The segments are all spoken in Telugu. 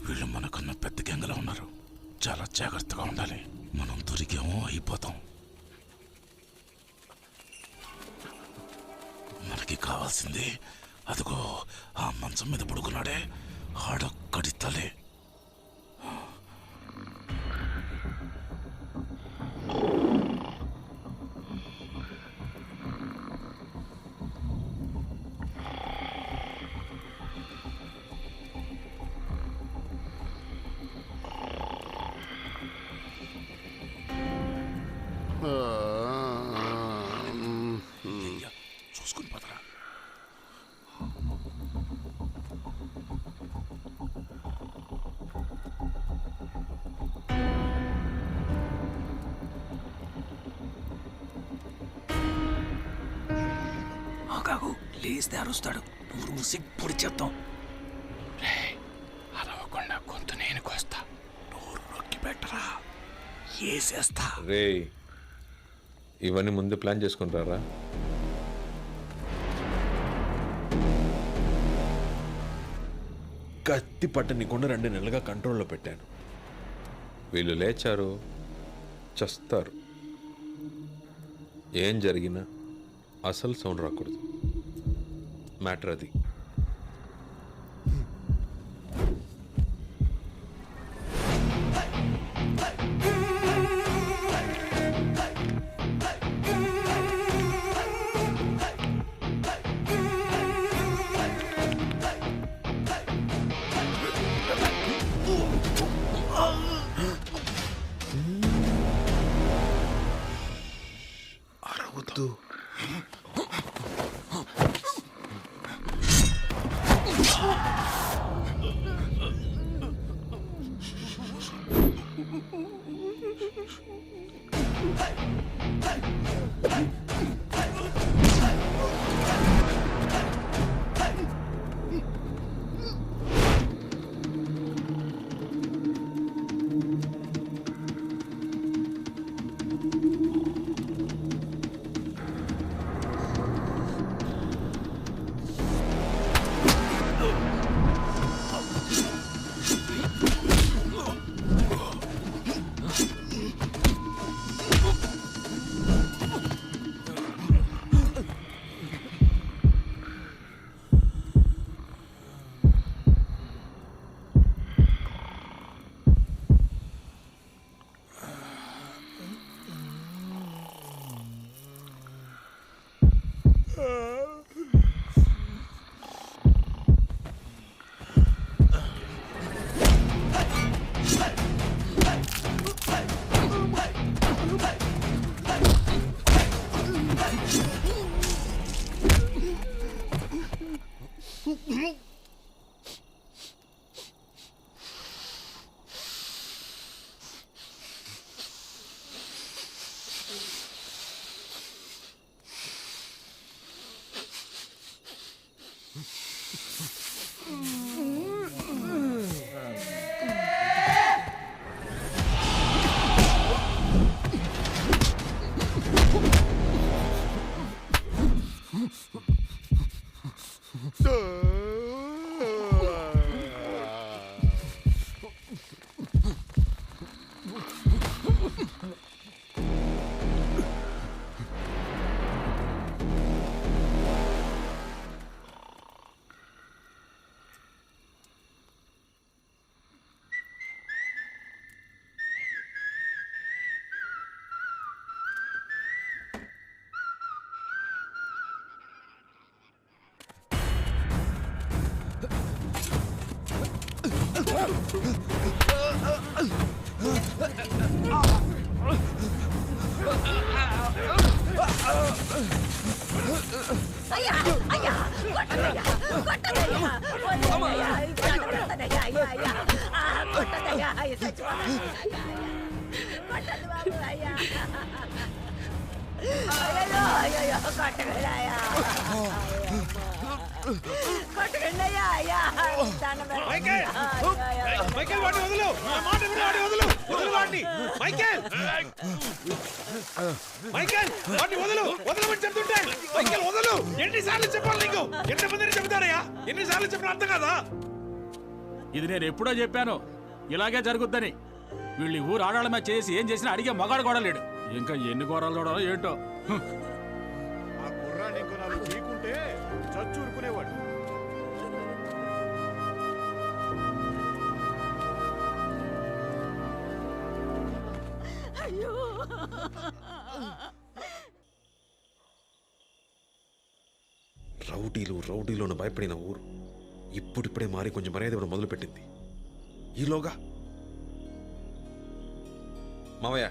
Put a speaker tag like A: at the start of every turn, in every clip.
A: వీళ్ళు మనకన్నా పెద్ద గ్యాంగ్లో ఉన్నారు. చాలా జాగ్రత్తగా ఉండాలి. మనం దొరికేమో అయిపోతాం. మనకి కావాల్సింది అదిగో ఆ మంచం మీద పడుకున్నాడే, ఆడొక్కడి తలే. చూసుకుని పోతారా?
B: కాకు లేస్తే అరుస్తాడు. నువ్వు సిగ్గుడి చేద్దాం.
A: అరవకుండా గొంతు నేను కోస్తా. నోరు నొక్కి పెట్టరా, ఏసేస్తా.
C: రే, ఇవన్నీ ముందే ప్లాన్ చేసుకుంటారా? కత్తి పట్టనీకుండా 2 నెలలుగా కంట్రోల్లో పెట్టాను. వీళ్ళు లేచారు, చస్తారు. ఏం జరిగినా అసలు సౌండ్ రాకూడదు. మ్యాటర్ అది.
A: అరవద్దు. ఎన్నిసార్లు చెప్పాలి నీకు? ఎంతమందిని చెబుతారయ్యా? ఎన్నిసార్లు చెప్పిన అర్థం కదా?
D: ఇది నేను ఎప్పుడో చెప్పాను ఇలాగే జరుగుద్దని. వీళ్ళు ఈ ఊరు ఆడాళ్ళ మీద చేసి ఏం చేసినా అడిగే మగాడు కూడా లేడు. ఇంకా ఎన్ని ఘోరాలు చూడాలో ఏంటో.
E: ఆ కుర్రాన్ని ఇంకో నాలుగు చీకుంటే చచ్చూరుకునేవాడు.
F: అయ్యో
C: రౌడీలోను భయపడిన ఊరు ఇప్పుడిప్పుడే మారి కొంచెం మర్యాద ఇవ్వడం మొదలుపెట్టింది. ఈలోగా మావయ్య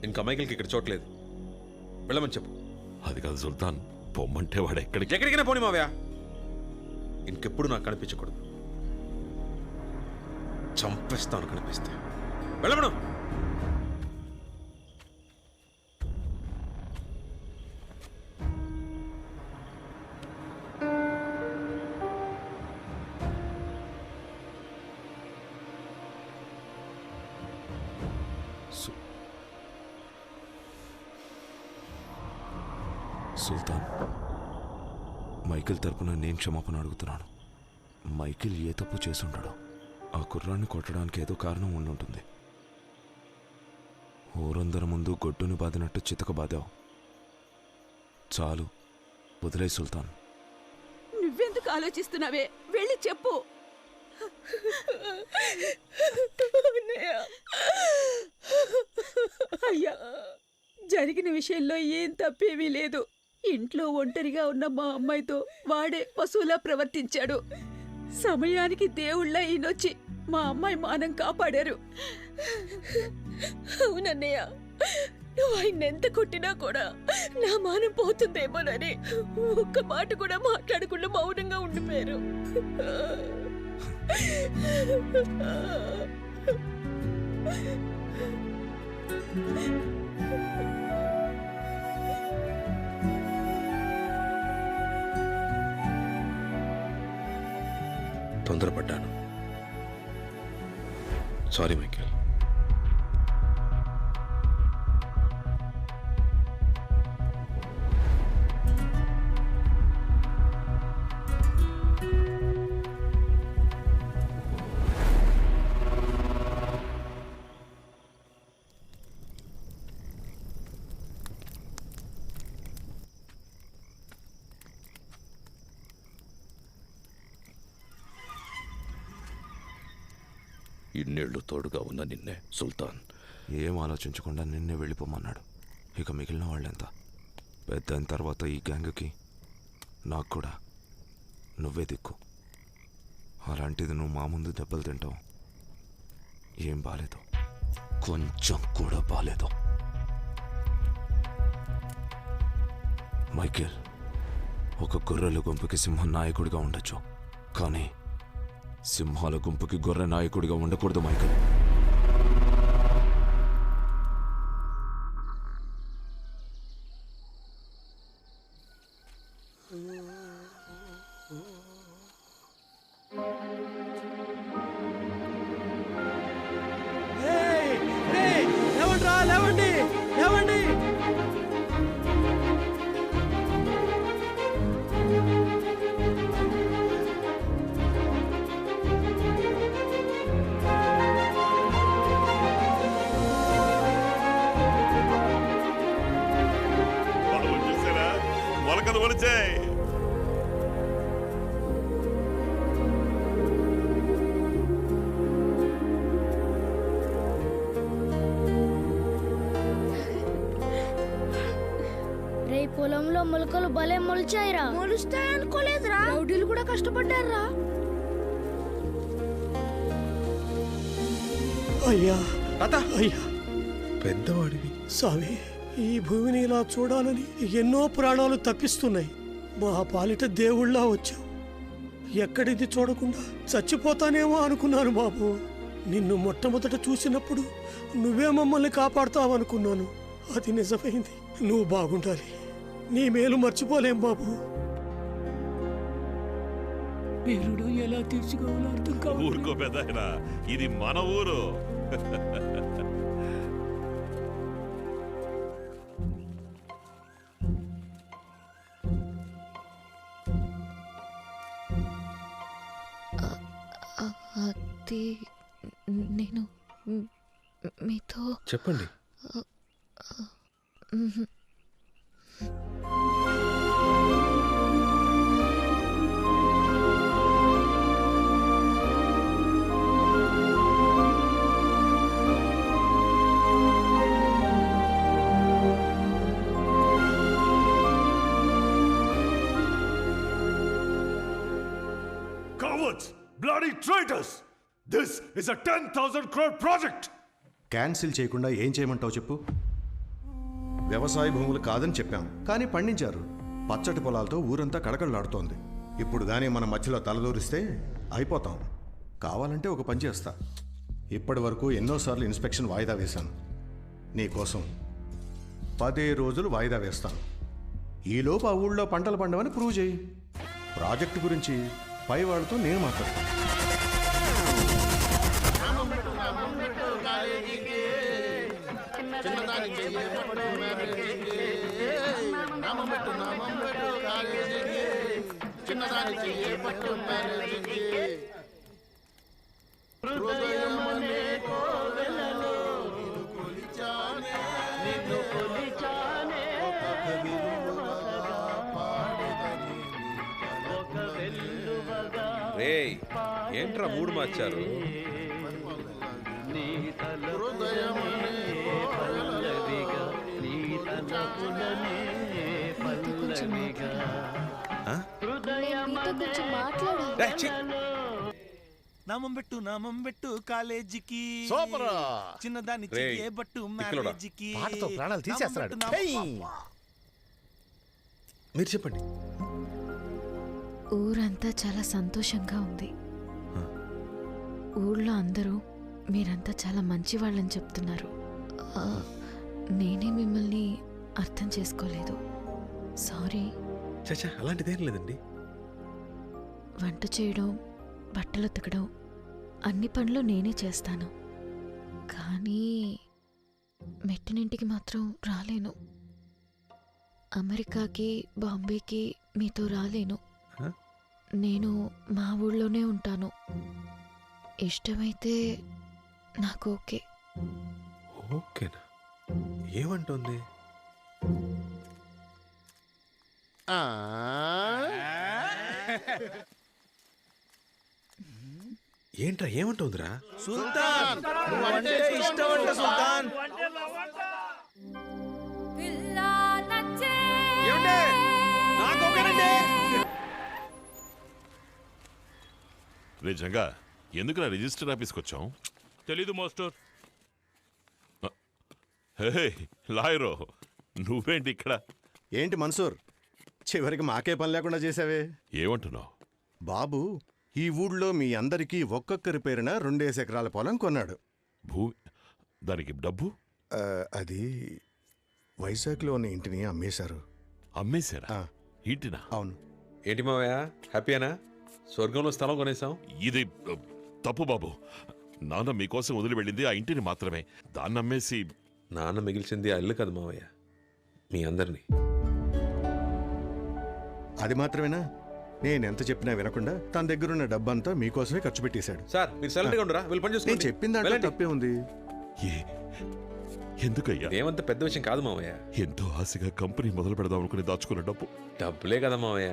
C: ఇంకా మైకిల్కి ఇక్కడ చోట్లేదు, వెళ్ళమని చెప్పు.
A: అది కాదు సుల్తాన్, పొమ్మంటే వాడు
C: ఎక్కడికైనా పోనీ మావయ్య, ఇంకెప్పుడు నాకు కనిపించకూడదు. చంపేస్తాను కనిపిస్తే. వెళ్ళమను.
B: సుల్తాన్, మైకిల్ తరపున నేను క్షమాపణ అడుగుతున్నాను. మైకిల్ ఏ తప్పు చేసుంటాడో. ఆ కుర్రాన్ని కొట్టడానికి ఏదో కారణం ఉండుంటుంది. ఊరందరి ముందు గొడ్డుని బాదినట్టు చితక బాదావు. చాలు, వదిలే సుల్తాన్.
F: నువ్వెందుకు ఆలోచిస్తున్నావే? వెళ్ళి చెప్పు. అయ్యా, జరిగిన విషయంలో ఏం తప్పేమీ లేదు. ఇంట్లో ఒంటరిగా ఉన్న మా అమ్మాయితో వాడే పశువులా ప్రవర్తించాడు. సమయానికి దేవుళ్ళ ఈయనొచ్చి మా అమ్మాయి మానం కాపాడారు. అవునన్నయ్య, నువ్వు ఆయన ఎంత కొట్టినా కూడా నా మానం పోతుందేమోనని ఒక్క మాట కూడా మాట్లాడకుండా మౌనంగా ఉండిపోయారు.
C: తొందరపడ్డాను. Sorry Michael.
A: ఇన్నేళ్లు తోడుగా ఉన్న నిన్నే సుల్తాన్.
B: ఏం ఆలోచించకుండా నిన్నే వెళ్ళిపోమన్నాడు. ఇక మిగిలిన వాళ్ళెంత? పెద్ద అయిన తర్వాత ఈ గ్యాంగ్కి నాకు కూడా నువ్వే దిక్కు. అలాంటిది నువ్వు మా ముందు దెబ్బలు తింటావు. ఏం బాలేదు, కొంచెం కూడా బాలేదు. మైకేల్, ఒక గొర్రెల గుంపుకి సింహం నాయకుడిగా ఉండొచ్చు, కానీ సింహాల గుంపుకి గొర్రె నాయకుడిగా ఉండకూడదు మైకేల్.
G: లేవండి, లేవండి.
E: చూసారా, మొలకలు మొలిచాయి.
H: పొలంలో మొలకలు భలే మొలిచాయిరా. మొలుస్తాయనుకోలేదురా. రౌడీలు కూడా కష్టపడ్డారా.
G: అయ్యా, అయ్యా,
C: పెద్దవాడివి.
G: స్వామి, ఈ భూమిని ఇలా చూడాలని ఎన్నో ప్రాణాలు తప్పిస్తున్నాయి. మా పాలిట దేవుళ్ళా వచ్చావు. ఎక్కడిది చూడకుండా చచ్చిపోతానేమో అనుకున్నాను బాబు. నిన్ను మొట్టమొదట చూసినప్పుడు నువ్వే మమ్మల్ని కాపాడుతావనుకున్నాను. అది నిజమైంది. నువ్వు బాగుండాలి. నీ మేలు మర్చిపోలేం బాబు.
F: పేరుడు ఎలా తీర్చుకోవాలో అర్థం కాదు.
E: ఊరుకో పెద్దాయనా, ఇది మన ఊరు.
I: అది నేను మీతో
C: చెప్పండి.
E: Cowards! Bloody traitors! This is a 10,000 crore project!
J: Cancel చేయకుండా ఏం చేయమంటావు చెప్పు. వ్యవసాయ భూములు కాదని చెప్పాం, కానీ పండించారు. పచ్చటి పొలాలతో ఊరంతా కళకళలాడుతోంది. ఇప్పుడు కానీ మన మధ్యలో తలదూరిస్తే అయిపోతాం. కావాలంటే ఒక పని చేస్తా. ఇప్పటి వరకు ఎన్నోసార్లు ఇన్స్పెక్షన్ వాయిదా వేశాను. నీకోసం 10 రోజులు వాయిదా వేస్తాను. ఈలోపు ఆ ఊళ్ళో పంటలు పండవని ప్రూవ్ చేయి. ప్రాజెక్టు గురించి పై వాళ్ళతో నేను మాట్లాడతాను.
C: రేయ్, ఏంట్రా మూడు మార్చారు?
A: నామం పెట్టు కాలేజీకి చిన్నదాన్ని
C: రేయ్,
A: చేయబట్టు
C: తిక్కలోడా.
A: మ్యారేజీకి
J: పాటతో ప్రాణాలు తీసేస్తున్నాడు.
C: మీరు చెప్పండి.
I: ఊరంతా చాలా సంతోషంగా ఉంది. ఊళ్ళో అందరూ మీరంతా చాలా మంచి వాళ్ళని చెప్తున్నారు. నేనే మిమ్మల్ని అర్థం చేసుకోలేదు. సారీ.
C: చచ్చా, అలాంటిదేం లేదండి.
I: వంట చేయడం, బట్టలు ఉతకడం, అన్ని పనులు నేనే చేస్తాను. కానీ మెట్టినింటికి మాత్రం రాలేను. అమెరికాకి, బాంబేకి మీతో రాలేను. నేను మా ఊళ్ళోనే ఉంటాను. ఇష్టమైతే నాకు ఓకే.
C: ఓకేనా? ఏమంటుంది? ఏంట్రా ఏమంటుందిరా?
A: సుల్తాన్ నువ్వంటే ఇష్టం అంట సుల్తాన్.
E: నిజంగా ఎందుకు రిజిస్టర్ ఆఫీస్కి వచ్చాం?
D: తెలీదు మాస్టర్.
E: హే లాయరో, నువ్వేంటి ఇక్కడ?
J: ఏంటి మన్సూర్, చివరికి మాకే పని లేకుండా చేసావే.
E: ఏమంటున్నావు?
J: బాబు ఈ ఊళ్ళో మీ అందరికీ ఒక్కొక్కరి పేరున 2 ఎకరాల పొలం కొన్నాడు.
E: భూమి, దానికి డబ్బు?
J: అది వైజాగ్లో ఉన్న ఇంటిని అమ్మేశారు.
E: అమ్మేశారా?
J: ఆ.
E: ఇంటినా?
J: అవును.
C: ఏంటి మావయ్య, హ్యాపీయేనా? స్వర్గంలో స్థలం కొనేసాం.
E: ఇది తప్పు బాబు. నాన్న మీకోసం వదిలి వెళ్ళింది ఆ ఇంటిని మాత్రమే. దాన్ని అమ్మేసి
C: నాన్న మిగిల్చింది ఆ ఇల్లు కదా మావయ్య, మీ అందరినీ.
J: అది మాత్రమేనా? నేనెంత చెప్పినా వినకుండా తన దగ్గరున్న డబ్బంతా మీకోసమే ఖర్చు పెట్టేశాడు.
C: సార్ మీరు సైలెంట్గా ఉండరా? వీళ్ళు పని
J: నేను
C: చేసుకోండి.
J: చెప్పిన దాంట్లో
C: వెళ్ళండి.
J: తప్పే ఉంది.
E: ఎందుకయ్యా?
C: ఏమంత పెద్ద విషయం కాదు మావయ్య.
E: ఎంతో ఆశగా కంపెనీ మొదలు పెడదాం అనుకుని దాచుకున్న డబ్బు.
C: డబ్బులే కదా మావయ్య,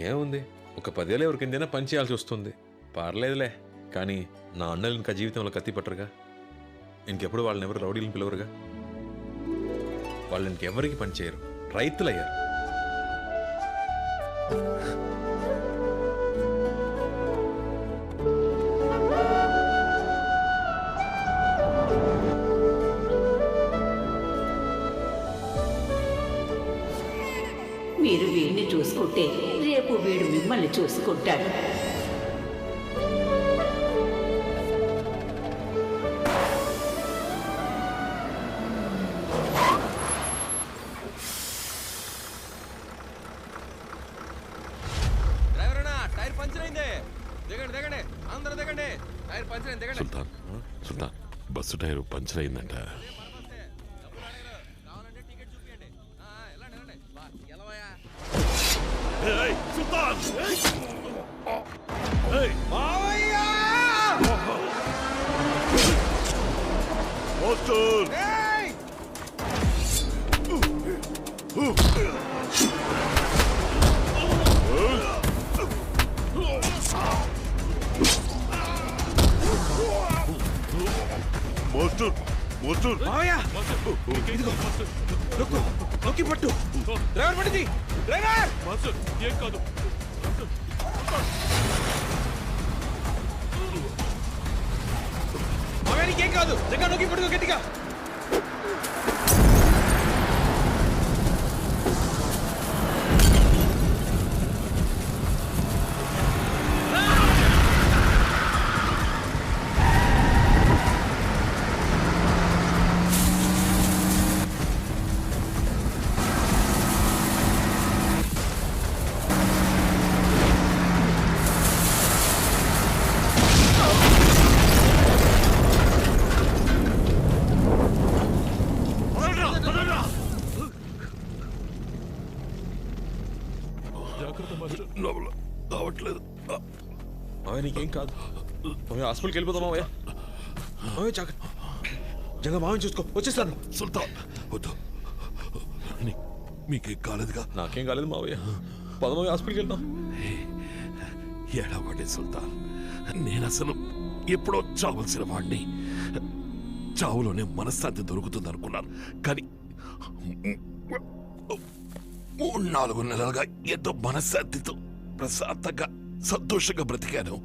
C: ఏముంది? ఒక 10 ఏళ్ళు ఎవరికిందైనా పని చేయాల్సి వస్తుంది. పర్లేదులే. కానీ నా అన్నలు ఇంకా జీవితంలో కత్తి పట్టరుగా. ఇంకెప్పుడు వాళ్ళని ఎవరు రౌడీలను పిలవరుగా. వాళ్ళు ఇంకెవరికి పని చేయరు, రైతులయ్యారు.
F: మీరు వీడిని చూసుకుంటే రేపు వీడు మిమ్మల్ని చూసుకుంటాడు.
E: సుల్తాన్, సుల్తాన్, బస్సు టైర్ పంచర్ అయిందంట. సుల్తాన్! మాస్టర్ మాస్టర్ మాస్టర్
C: నొక్కి పట్టు డ్రైవర్ పడింది డ్రైవర్
E: మాస్టర్ ఏం కాదు
C: ఏం కాదు జగన్ నొక్కి పట్టుకో గట్టిగా
E: లోపల రావట్లేదు
C: మావయ్య నీకేం కాదు మావయ్య హాస్పిటల్కి వెళ్ళిపోతాం మావయ్య మావయ్య జగన్ మావయ్య చూసుకో వచ్చేస్తాను
E: సుల్తాన్ వద్దు మీకేం కాలేదుగా
C: నాకేం కాలేదు మావయ్య పదమావయ్య హాస్పిటల్కి వెళ్తాం
E: ఏడవడే సుల్తాన్ నేను అసలు ఎప్పుడో చావలసిన వాడిని చావులోనే మనశ్శాంతి దొరుకుతుంది అనుకున్నాను కానీ 3-4 నెలలుగా ఎంతో మనశ్శాంతితో ప్రశాంతంగా సంతోషంగా బ్రతికాను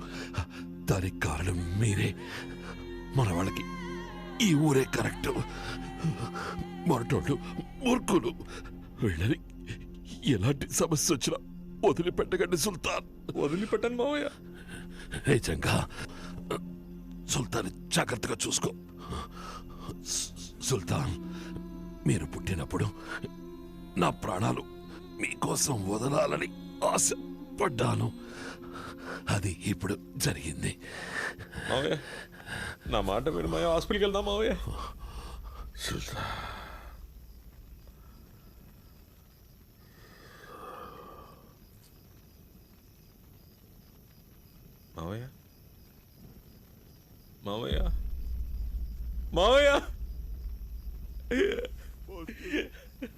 E: దానికి కారణం మీరే మన వాళ్ళకి ఈ ఊరే కరెక్ట్ మరటోళ్ళు మూర్ఖులు వీళ్ళని ఎలాంటి సమస్య వచ్చినా వదిలిపెట్టకండి సుల్తాన్
C: వదిలిపెట్టాను మావయ్య
E: నిజంగా సుల్తాన్ జాగ్రత్తగా చూసుకో సుల్తాన్ మీరు పుట్టినప్పుడు నా ప్రాణాలు మీకోసం వదలాలని ఆశపడ్డాను అది ఇప్పుడు జరిగింది
C: మావయ్య నా మాట విను మావయ్య హాస్పిటల్కి వెళ్దాం మావయ్య మావయ్య మావయ్య మావయ్య